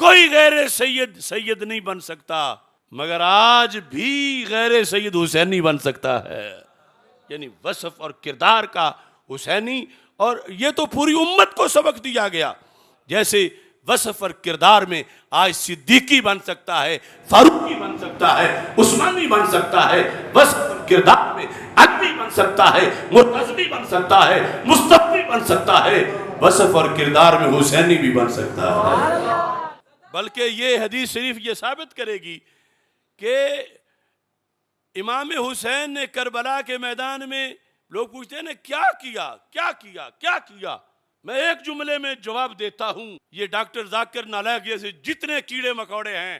کوئی غیر سید سید نہیں بن سکتا، مگر آج بھی غیر سید حسین نہیں بن سکتا ہے. یعنی وصف اور کردار کا حسینی، اور یہ تو پوری امت کو سبق دیا گیا. جیسے وصف اور کردار میں آج صدیقی بن سکتا ہے، فاروقی بن سکتا ہے، عثمانی بن سکتا ہے. وصف اور کردار میں علی بن سکتا ہے، مرتضوی بن سکتا ہے، مصطفی بن سکتا ہے. وصف اور کردار میں حسینی بھی بن سکتا ہے. بلکہ یہ حدیث شریف یہ ثابت کرے گی کہ امام حسین نے کربلا کے میدان میں، لوگ پوچھتے ہیں نا کیا کیا کیا کیا کیا کیا، میں ایک جملے میں جواب دیتا ہوں. یہ ڈاکٹر ذاکر نالائق جیسے جتنے کیڑے مکوڑے ہیں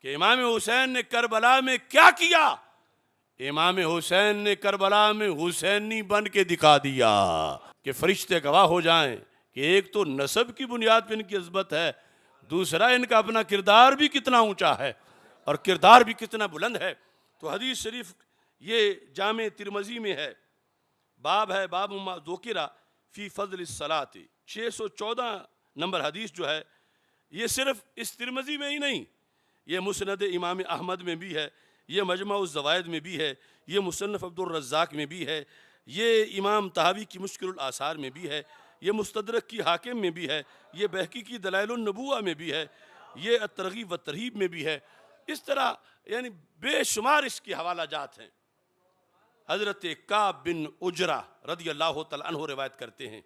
کہ امام حسین نے کربلا میں کیا کیا، امام حسین نے کربلا میں حسینی بن کے دکھا دیا کہ فرشتے گواہ ہو جائیں کہ ایک تو نسب کی بنیاد پہ ان کی عظمت ہے، دوسرا ان کا اپنا کردار بھی کتنا اونچا ہے اور کردار بھی کتنا بلند ہے. تو حدیث شریف یہ جامع ترمذی میں ہے، باب ہے باب ما ذکر فی فضل الصلاۃ، 614 نمبر حدیث جو ہے، یہ صرف اس ترمذی میں ہی نہیں، یہ مسند امام احمد میں بھی ہے، یہ مجمع الزوائد میں بھی ہے، یہ مصنف عبد الرزاق میں بھی ہے، یہ امام طحاوی کی مشکل الآثار میں بھی ہے، یہ مستدرک کی حاکم میں بھی ہے، یہ بہقی کی دلائل النبوہ میں بھی ہے، یہ الترغیب والترہیب میں بھی ہے. اس طرح یعنی بے شمار اس کے حوالہ جات ہیں. حضرت کعب بن عجرہ رضی اللہ تعالیٰ عنہ روایت کرتے ہیں،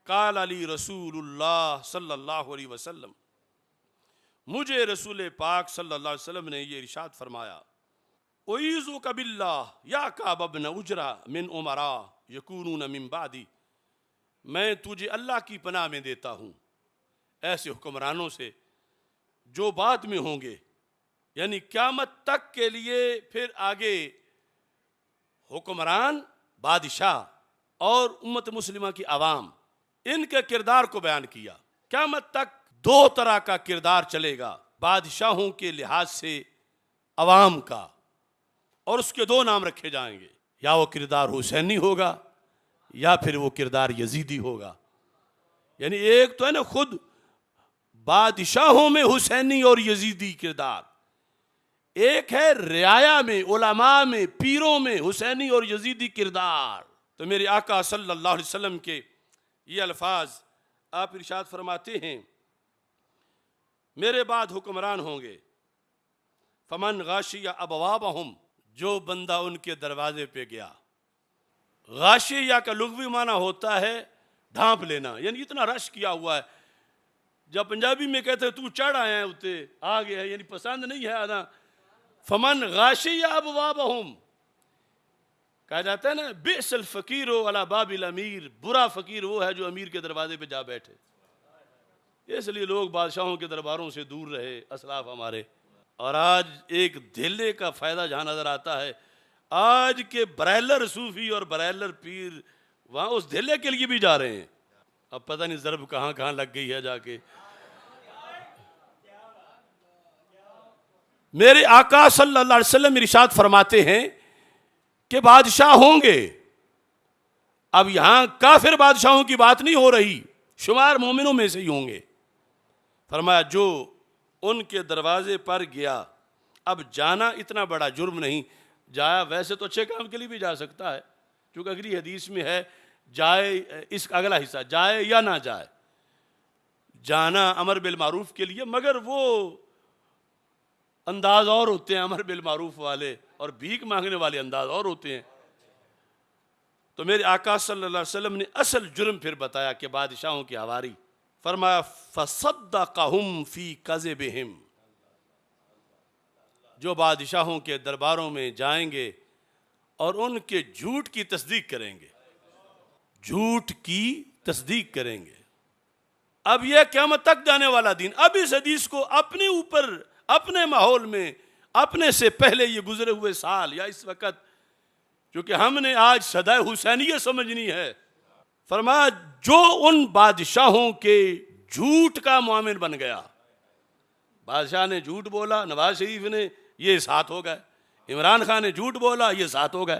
قال علی رسول اللہ صلی اللہ علیہ وسلم، مجھے رسول پاک صلی اللہ علیہ وسلم نے یہ ارشاد فرمایا، اعیذک باللہ یا کعب بن عجرہ من امراء یکونون من بعدی، میں تجھے اللہ کی پناہ میں دیتا ہوں ایسے حکمرانوں سے جو بعد میں ہوں گے، یعنی قیامت تک کے لیے پھر آگے حکمران، بادشاہ اور امت مسلمہ کی عوام، ان کے کردار کو بیان کیا. قیامت تک دو طرح کا کردار چلے گا، بادشاہوں کے لحاظ سے عوام کا، اور اس کے دو نام رکھے جائیں گے، یا وہ کردار حسینی ہوگا یا پھر وہ کردار یزیدی ہوگا. یعنی ایک تو ہے نا خود بادشاہوں میں حسینی اور یزیدی کردار، ایک ہے رعایا میں، علماء میں، پیروں میں حسینی اور یزیدی کردار. تو میرے آقا صلی اللہ علیہ وسلم کے یہ الفاظ آپ ارشاد فرماتے ہیں، میرے بعد حکمران ہوں گے، فمن غاشی ابوابہم، جو بندہ ان کے دروازے پہ گیا. غاشیہ کا لغوی معنی ہوتا ہے ڈھانپ لینا، یعنی اتنا رش کیا ہوا ہے. جب پنجابی میں کہتے ہیں تو چڑھ آئے ہیں اتے آ گئے ہیں، یعنی پسند نہیں ہے آنا. فمن غاشی ابوابہم، کہا جاتا ہے نا بئس الفقیر علی باب الامیر، برا فقیر وہ ہے جو امیر کے دروازے پہ جا بیٹھے. اس لیے لوگ بادشاہوں کے درباروں سے دور رہے اسلاف ہمارے. اور آج ایک دھیلے کا فائدہ جہاں نظر آتا ہے، آج کے برائلر صوفی اور برائلر پیر وہاں اس دھیلے کے لیے بھی جا رہے ہیں. اب پتہ نہیں ضرب کہاں کہاں لگ گئی ہے جا کے. میرے آقا صلی اللہ علیہ وسلم ارشاد فرماتے ہیں کہ بادشاہ ہوں گے. اب یہاں کافر بادشاہوں کی بات نہیں ہو رہی، شمار مومنوں میں سے ہی ہوں گے. فرمایا جو ان کے دروازے پر گیا، اب جانا اتنا بڑا جرم نہیں، جایا ویسے تو اچھے کام کے لیے بھی جا سکتا ہے، کیونکہ اگلی حدیث میں ہے جائے، اس کا اگلا حصہ جائے یا نہ جائے، جانا امر بالمعروف کے لیے، مگر وہ انداز اور ہوتے ہیں امر بالمعروف والے، اور بھیک مانگنے والے انداز اور ہوتے ہیں. تو میرے آقا صلی اللہ علیہ وسلم نے اصل جرم پھر بتایا کہ بادشاہوں کی ہواری. فرمایا فصدقہم فی کذبہم، جو بادشاہوں کے درباروں میں جائیں گے اور ان کے جھوٹ کی تصدیق کریں گے، جھوٹ کی تصدیق کریں گے. اب یہ قیامت تک جانے والا دین، اب اس حدیث کو اپنے اوپر، اپنے ماحول میں، اپنے سے پہلے یہ گزرے ہوئے سال یا اس وقت، کیونکہ ہم نے آج صدائے حسینیہ سمجھنی ہے. فرمایا جو ان بادشاہوں کے جھوٹ کا معامل بن گیا، بادشاہ نے جھوٹ بولا، نواز شریف نے، یہ ساتھ ہو گئے. عمران خان نے جھوٹ بولا، یہ ساتھ ہو گئے.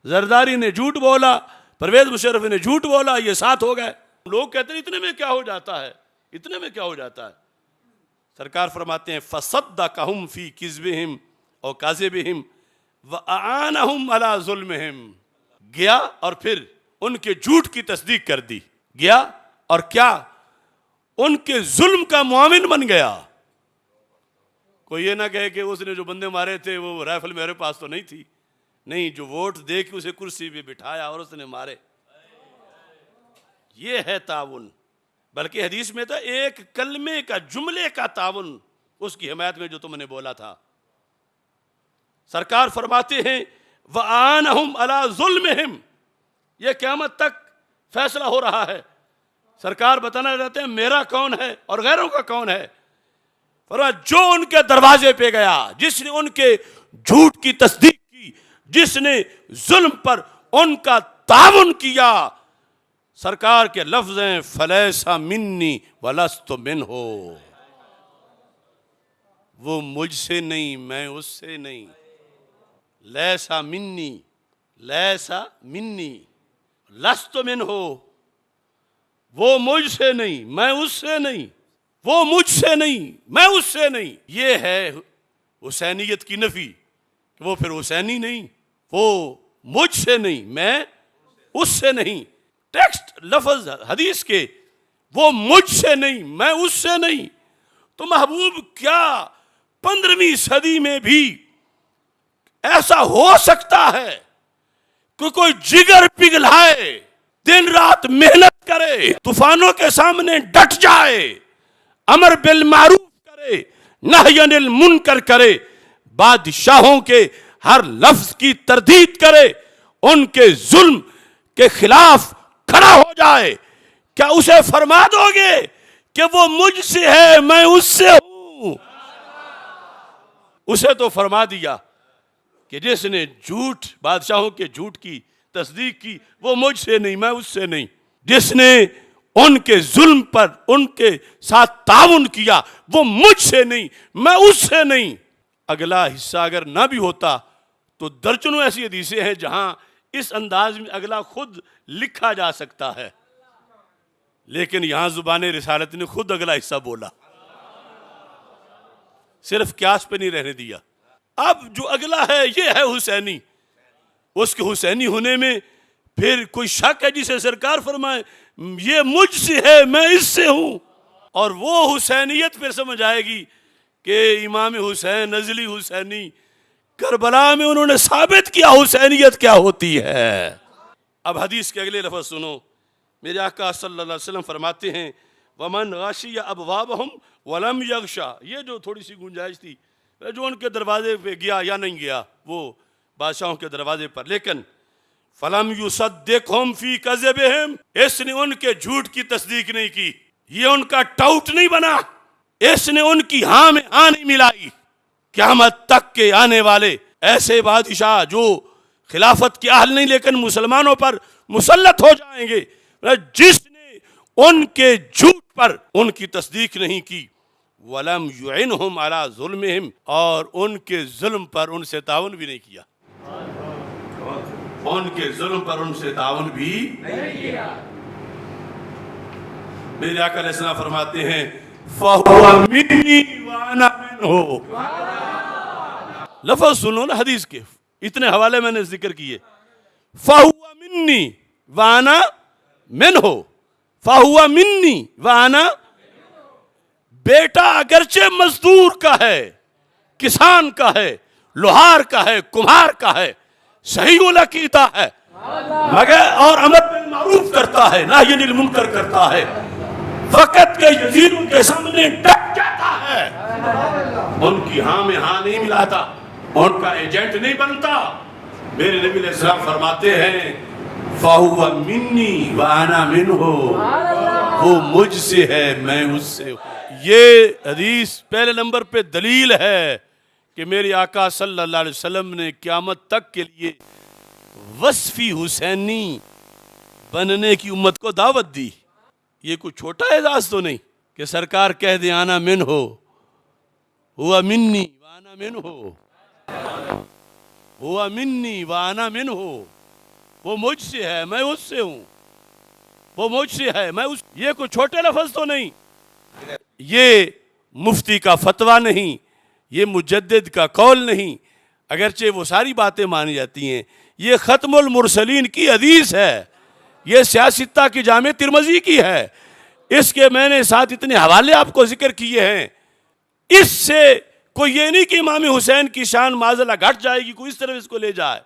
زرداری نے جھوٹ بولا، پرویز مشرف نے جھوٹ بولا، یہ ساتھ ہو گئے. لوگ کہتے ہیں اتنے میں کیا ہو جاتا ہے، اتنے میں کیا ہو جاتا ہے. سرکار فرماتے ہیں فصدقہم فی کذبہم او کاذبہم وَأَعَانَهُمْ عَلَىٰ ظُلْمِهِمْ، گیا اور پھر ان کے جھوٹ کی تصدیق کر دی، گیا اور کیا ان کے ظلم کا معاون بن گیا۔ کوئی یہ نہ کہے کہ اس نے جو بندے مارے تھے وہ رائفل میرے پاس تو نہیں تھی، نہیں، جو ووٹ دے کے اسے کرسی پہ بٹھایا اور اس نے مارے، یہ ہے تعاون۔ بلکہ حدیث میں تھا ایک کلمے کا، جملے کا تعاون اس کی حمایت میں جو تم نے بولا تھا۔ سرکار فرماتے ہیں وَآنَهُمْ عَلَىٰ ظُلْمِهِمْ، یہ قیامت تک فیصلہ ہو رہا ہے۔ سرکار بتانا چاہتے ہیں میرا کون ہے اور غیروں کا کون ہے۔ فرمایا جو ان کے دروازے پہ گیا، جس نے ان کے جھوٹ کی تصدیق کی، جس نے ظلم پر ان کا تعاون کیا، سرکار کے لفظ ہیں فَلَيْسَ مِنِّي وَلَسْتُ مِنْهُ، وہ مجھ سے نہیں، میں اس سے نہیں۔ لیسا منی، لیسا منی، لست منہ، وہ مجھ سے نہیں، میں اس سے نہیں، وہ مجھ سے نہیں، میں اس سے نہیں۔ یہ ہے حسینیت کی نفی، وہ پھر حسینی نہیں، وہ مجھ سے نہیں، میں اس سے نہیں۔ ٹیکسٹ لفظ حدیث کے وہ مجھ سے نہیں، میں اس سے نہیں۔ تو محبوب کیا 15ویں صدی میں بھی ایسا ہو سکتا ہے کہ کوئی جگر پگھلائے، دن رات محنت کرے، طوفانوں کے سامنے ڈٹ جائے، امر بالمعروف کرے، نہی عن المنکر کرے، بادشاہوں کے ہر لفظ کی تردید کرے، ان کے ظلم کے خلاف کھڑا ہو جائے، کیا اسے فرما دو گے کہ وہ مجھ سے ہے، میں اس سے ہوں؟ اسے تو فرما دیا کہ جس نے جھوٹ، بادشاہوں کے جھوٹ کی تصدیق کی، وہ مجھ سے نہیں، میں اس سے نہیں۔ جس نے ان کے ظلم پر ان کے ساتھ تعاون کیا، وہ مجھ سے نہیں، میں اس سے نہیں۔ اگلا حصہ اگر نہ بھی ہوتا تو درجنوں ایسی حدیثیں ہیں جہاں اس انداز میں اگلا خود لکھا جا سکتا ہے، لیکن یہاں زبان رسالت نے خود اگلا حصہ بولا، صرف قیاس پہ نہیں رہنے دیا۔ اب جو اگلا ہے یہ ہے حسینی، اس کے حسینی ہونے میں پھر کوئی شک ہے جسے سرکار فرمائے یہ مجھ سے ہے، میں اس سے ہوں، اور وہ حسینیت پھر سمجھ آئے گی کہ امام حسین نزلی حسینی کربلا میں انہوں نے ثابت کیا حسینیت کیا ہوتی ہے۔ اب حدیث کے اگلے لفظ سنو، میرے آقا صلی اللہ علیہ وسلم فرماتے ہیں وَمَنْ غَشِيَ أَبْوَابَهُمْ وَلَمْ يَغْشَ، یہ جو تھوڑی سی گنجائش تھی، جو ان کے دروازے پہ گیا یا نہیں گیا، وہ بادشاہوں کے دروازے پر، لیکن فَلَمْ يُصَدِّقْهُمْ فِي كَذِبِهِمْ، اس نے ان کے جھوٹ کی تصدیق نہیں کی، یہ ان کا ٹاؤٹ نہیں بنا، اس نے ان کی ہاں میں ہاں نہیں ملائی۔ قیامت تک کے آنے والے ایسے بادشاہ جو خلافت کے اہل نہیں لیکن مسلمانوں پر مسلط ہو جائیں گے، جس نے ان کے جھوٹ پر ان کی تصدیق نہیں کی، وَلَمْ يُعِنْهُمْ عَلَىٰ ظُلْمِهِمْ، اور ان کے ظلم پر ان سے تعاون بھی نہیں کیا، ان کے ظلم پر ان سے تعاون بھی نہیں کیا۔ میرے آقا علیہ السلام فرماتے ہیں فَهُوَ مِنِّي وَأَنَا مِنْهُ، لفظ سنو نا حدیث کے، اتنے حوالے میں نے ذکر کیے، فَهُوَ مِنِّي وَأَنَا مِنْهُ، فَهُوَ مِنِّي وَأَنَا، بیٹا اگرچہ مزدور کا ہے، کسان کا ہے، لوہار کا ہے، کمہار کا ہے، صحیح العقیدہ ہے، مگر اور امر بالمعروف کرتا ہے، نہی عن المنکر کرتا ہے، وقت کے یزید ان کے سامنے ڈٹ جاتا ہے، ان کی ہاں میں ہاں نہیں ملاتا، ان کا ایجنٹ نہیں بنتا، میرے نبی علیہ السلام فرماتے ہیں فَهُوَ مِنِّي وَأَنَا مِنْهُ، وہ مجھ سے ہے میں اس سے ہوں۔ یہ حدیث پہلے نمبر پہ دلیل ہے کہ میرے آقا صلی اللہ علیہ وسلم نے قیامت تک کے لیے وصفی حسینی بننے کی امت کو دعوت دی۔ یہ کوئی چھوٹا اعزاز تو نہیں کہ سرکار کہہ دیں آنا من ہو، ہوا منی وانا من ہو، ہوا منی وانا من ہو، وہ مجھ سے ہے میں اس سے ہوں، وہ مجھ سے ہے میں اس، یہ کوئی چھوٹے لفظ تو نہیں، یہ مفتی کا فتویٰ نہیں، یہ مجدد کا قول نہیں، اگرچہ وہ ساری باتیں مانی جاتی ہیں، یہ ختم المرسلین کی حدیث ہے، یہ سیاستہ کی جامع ترمذی کی ہے، اس کے میں نے ساتھ اتنے حوالے آپ کو ذکر کیے ہیں۔ اس سے کوئی یہ نہیں کہ امام حسین کی شان معاذ اللہ گھٹ جائے گی، کوئی اس طرح اس کو لے جائے،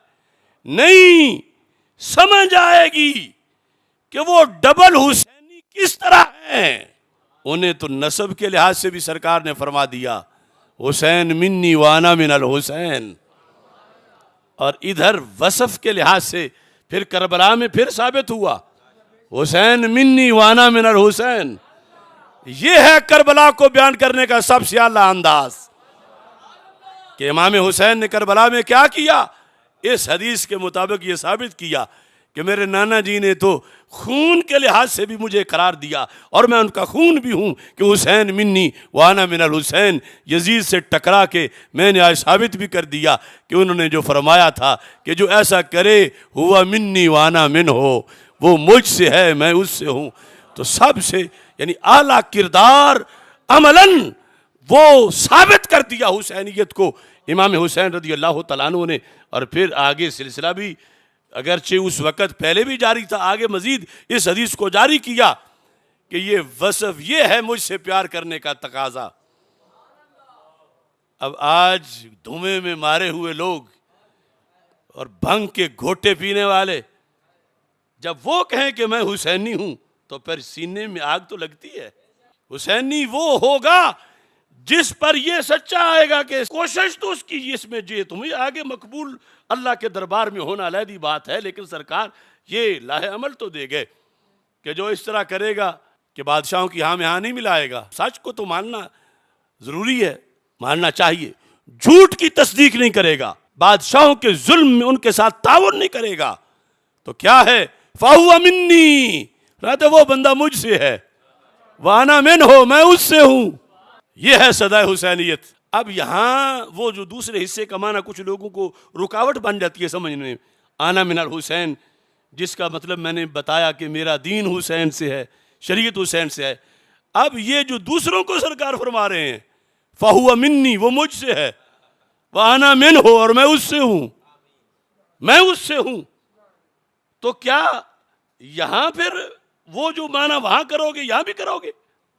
نہیں، سمجھ آئے گی کہ وہ ڈبل حسینی کس طرح ہیں۔ انہیں تو نسب کے لحاظ سے بھی سرکار نے فرما دیا، حسین منی وانا من الحسین، اور ادھر وصف کے لحاظ سے پھر کربلا میں پھر ثابت ہوا، حسین منی وانا من الحسین۔ یہ ہے کربلا کو بیان کرنے کا سب سے اعلیٰ انداز کہ امام حسین نے کربلا میں کیا کیا، اس حدیث کے مطابق یہ ثابت کیا کہ میرے نانا جی نے تو خون کے لحاظ سے بھی مجھے قرار دیا، اور میں ان کا خون بھی ہوں کہ حسین منی وانا من الحسین، یزید سے ٹکرا کے میں نے آج ثابت بھی کر دیا کہ انہوں نے جو فرمایا تھا کہ جو ایسا کرے ہوا منی وانا من ہو، وہ مجھ سے ہے میں اس سے ہوں۔ تو سب سے یعنی اعلیٰ کردار عملاً وہ ثابت کر دیا حسینیت کو امام حسین رضی اللہ تعالیٰ عنہ نے، اور پھر آگے سلسلہ بھی اگرچہ اس وقت پہلے بھی جاری تھا، آگے مزید اس حدیث کو جاری کیا کہ یہ وصف یہ ہے مجھ سے پیار کرنے کا تقاضا۔ اب آج دھوئیں میں مارے ہوئے لوگ اور بھنگ کے گھوٹے پینے والے جب وہ کہیں کہ میں حسینی ہوں تو پھر سینے میں آگ تو لگتی ہے۔ حسینی وہ ہوگا جس پر یہ سچا آئے گا کہ کوشش تو اس کی اس میں جی تمہیں آگے مقبول اللہ کے دربار میں ہونا علیحدی بات ہے، لیکن سرکار یہ لاہ عمل تو دے گئے کہ جو اس طرح کرے گا کہ بادشاہوں کی ہاں میں ہاں نہیں ملائے گا۔ سچ کو تو ماننا ضروری ہے، ماننا چاہیے، جھوٹ کی تصدیق نہیں کرے گا، بادشاہوں کے ظلم میں ان کے ساتھ تعاون نہیں کرے گا، تو کیا ہے فَهُوَ مِنِّي، رہتے وہ بندہ مجھ سے ہے، وَأَنَا مِنْهُ، میں اس سے ہوں۔ یہ ہے صدائے حسینیت۔ اب یہاں وہ جو دوسرے حصے کا معنی کچھ لوگوں کو رکاوٹ بن جاتی ہے سمجھنے میں، آنا من الحسین، جس کا مطلب میں نے بتایا کہ میرا دین حسین سے ہے، شریعت حسین سے ہے۔ اب یہ جو دوسروں کو سرکار فرما رہے ہیں فَهُوَ مِنِّي، وہ مجھ سے ہے، وَأَنَا مِنْهُ، اور میں اس سے ہوں، میں اس سے ہوں، تو کیا یہاں پھر وہ جو معنی وہاں کرو گے یہاں بھی کرو گے؟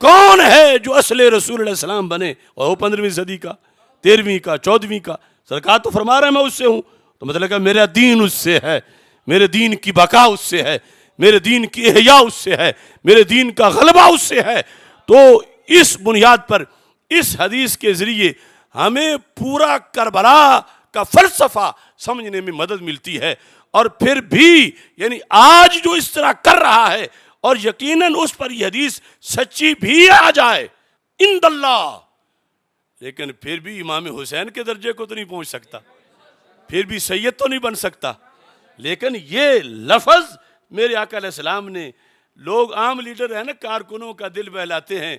کون ہے جو اصل رسول علیہ السلام بنے، اور وہ 15ویں صدی کا، 13ویں کا، 14ویں کا؟ سرکار تو فرما رہے ہیں میں اس سے ہوں، تو مطلب کہ میرا دین اس سے ہے، میرے دین کی بقا اس سے ہے، میرے دین کی احیاء اس سے ہے، میرے دین کا غلبہ اس سے ہے۔ تو اس بنیاد پر اس حدیث کے ذریعے ہمیں پورا کربلا کا فلسفہ سمجھنے میں مدد ملتی ہے، اور پھر بھی یعنی آج جو اس طرح کر رہا ہے اور یقیناً اس پر یہ حدیث سچی بھی آ جائے عند اللہ، لیکن پھر بھی امام حسین کے درجے کو تو نہیں پہنچ سکتا، پھر بھی سید تو نہیں بن سکتا، لیکن یہ لفظ میرے آقا علیہ السلام نے، لوگ عام لیڈر ہیں نا کارکنوں کا دل بہلاتے ہیں،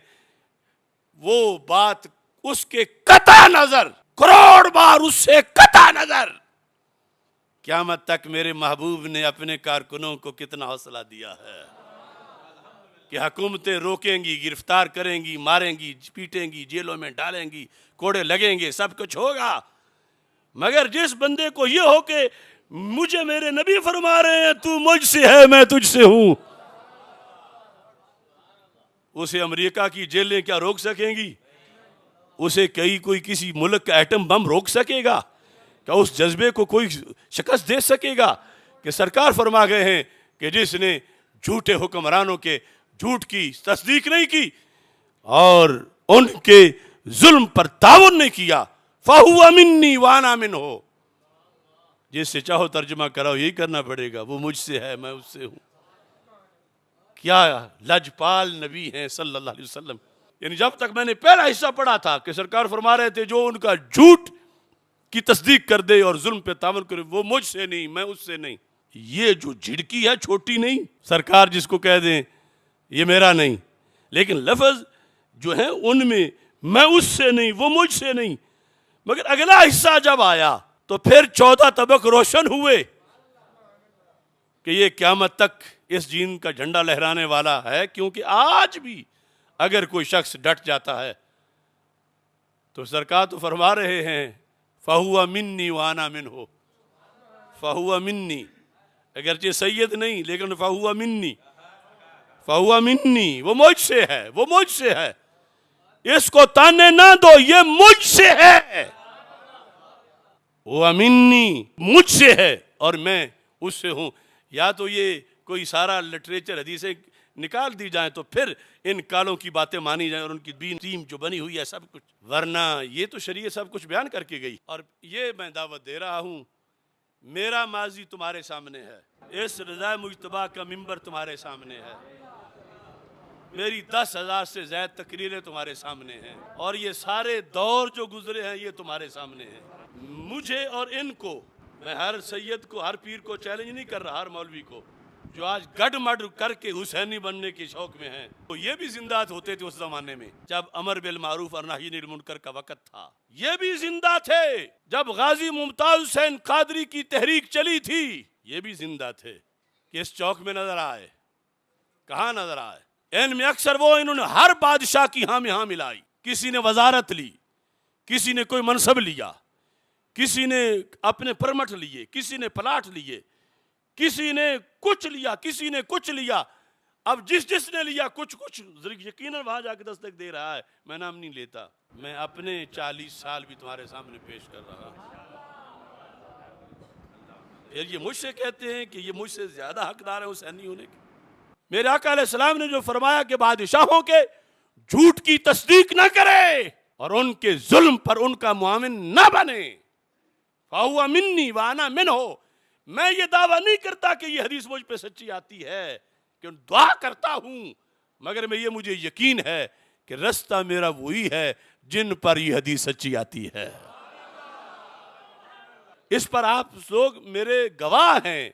وہ بات اس کے قطع نظر کروڑ بار اس سے قطع نظر، قیامت تک میرے محبوب نے اپنے کارکنوں کو کتنا حوصلہ دیا ہے کہ حکومتیں روکیں گی، گرفتار کریں گی، ماریں گی، پیٹیں گی، جیلوں میں ڈالیں گی، کوڑے لگیں گے، سب کچھ ہوگا، مگر جس بندے کو یہ ہو کہ مجھے میرے نبی فرما رہے ہیں تو مجھ سے ہے میں تجھ سے ہوں، اسے امریکہ کی جیلیں کیا روک سکیں گی؟ اسے کوئی کسی ملک کا ایٹم بم روک سکے گا؟ کیا اس جذبے کو کوئی شکست دے سکے گا؟ کہ سرکار فرما گئے ہیں کہ جس نے جھوٹے حکمرانوں کے جھوٹ کی تصدیق نہیں کی اور ان کے ظلم پر تعاون نہیں کیا، فَهُوَ مِنِّي وَأَنَا مِنْهُ، جس سے چاہو ترجمہ کراؤ یہی کرنا پڑے گا، وہ مجھ سے ہے میں اس سے ہوں۔ کیا لجپال نبی ہیں صلی اللہ علیہ وسلم۔ یعنی جب تک میں نے پہلا حصہ پڑھا تھا کہ سرکار فرما رہے تھے جو ان کا جھوٹ کی تصدیق کر دے اور ظلم پہ تعاون کرے وہ مجھ سے نہیں میں اس سے نہیں، یہ جو جھڑکی ہے چھوٹی نہیں، سرکار جس کو کہہ دیں یہ میرا نہیں، لیکن لفظ جو ہیں ان میں اس سے نہیں وہ مجھ سے نہیں، مگر اگلا حصہ جب آیا تو پھر 14 طبق روشن ہوئے کہ یہ قیامت تک اس دین کا جھنڈا لہرانے والا ہے، کیونکہ آج بھی اگر کوئی شخص ڈٹ جاتا ہے تو سرکار تو فرما رہے ہیں فہو منی وانا منہ، فہو منی، اگرچہ سید نہیں لیکن فہو منی، فہو منی، وہ مجھ سے ہے، وہ مجھ سے ہے، اس کو تانے نہ دو، یہ مجھ سے ہے، وہ منی، مجھ سے ہے اور میں اس سے ہوں۔ یا تو یہ کوئی سارا لٹریچر حدیثیں نکال دی جائیں تو پھر ان کالوں کی باتیں مانی جائیں اور ان کی دین ٹیم جو بنی ہوئی ہے سب کچھ، ورنہ یہ تو شریعت سب کچھ بیان کر کے گئی۔ اور یہ میں دعوت دے رہا ہوں، میرا ماضی تمہارے سامنے ہے، اس رضا مجتبیٰ کا ممبر تمہارے سامنے ہے، میری 10,000 سے زائد تقریریں تمہارے سامنے ہیں، اور یہ سارے دور جو گزرے ہیں یہ تمہارے سامنے ہیں۔ مجھے اور ان کو، میں ہر سید کو، ہر پیر کو چیلنج نہیں کر رہا، ہر مولوی کو جو آج گڈ مڈ کر کے حسینی بننے کے شوق میں ہیں، تو یہ بھی زندہ ہوتے تھے اس زمانے میں جب امر بالمعروف اور نہی عن المنکر کا وقت تھا، یہ بھی زندہ تھے جب غازی ممتاز حسین قادری کی تحریک چلی تھی، یہ بھی زندہ تھے کہ اس چوک میں نظر آئے، کہاں نظر آئے؟ ان میں اکثر وہ انہوں نے ہر بادشاہ کی ہاں میں ہاں ملائی، کسی نے وزارت لی، کسی نے کوئی منصب لیا، کسی نے اپنے پرمٹ لیے، کسی نے پلاٹ لیے، کسی نے کچھ لیا، کسی نے کچھ لیا۔ اب جس نے لیا کچھ یقیناً وہاں جا کے دستک دے رہا ہے، میں نام نہیں لیتا، میں اپنے 40 سال بھی تمہارے سامنے پیش کر رہا ہوں۔ پھر یہ مجھ سے کہتے ہیں کہ یہ مجھ سے زیادہ حقدار ہے حسینی ہونے کے۔ میرے آقا علیہ السلام نے جو فرمایا کہ بادشاہوں کے جھوٹ کی تصدیق نہ کرے اور ان کے ظلم پر ان کا معاون نہ بنے، فَهُوَ مِنِّي وَأَنَا مِنْهُ، میں یہ دعویٰ نہیں کرتا کہ یہ حدیث مجھ پہ سچی آتی ہے، کہ دعا کرتا ہوں، مگر میں یہ مجھے یقین ہے کہ رستہ میرا وہی ہے جن پر یہ حدیث سچی آتی ہے۔ اس پر آپ لوگ میرے گواہ ہیں،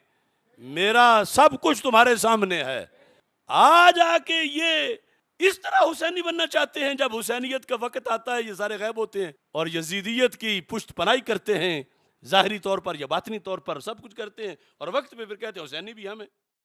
میرا سب کچھ تمہارے سامنے ہے۔ آج آ کے یہ اس طرح حسینی بننا چاہتے ہیں، جب حسینیت کا وقت آتا ہے یہ سارے غائب ہوتے ہیں اور یزیدیت کی پشت پناہی کرتے ہیں، ظاہری طور پر یا باطنی طور پر سب کچھ کرتے ہیں، اور وقت پہ پھر کہتے ہیں حسینی بھی ہم ہیں۔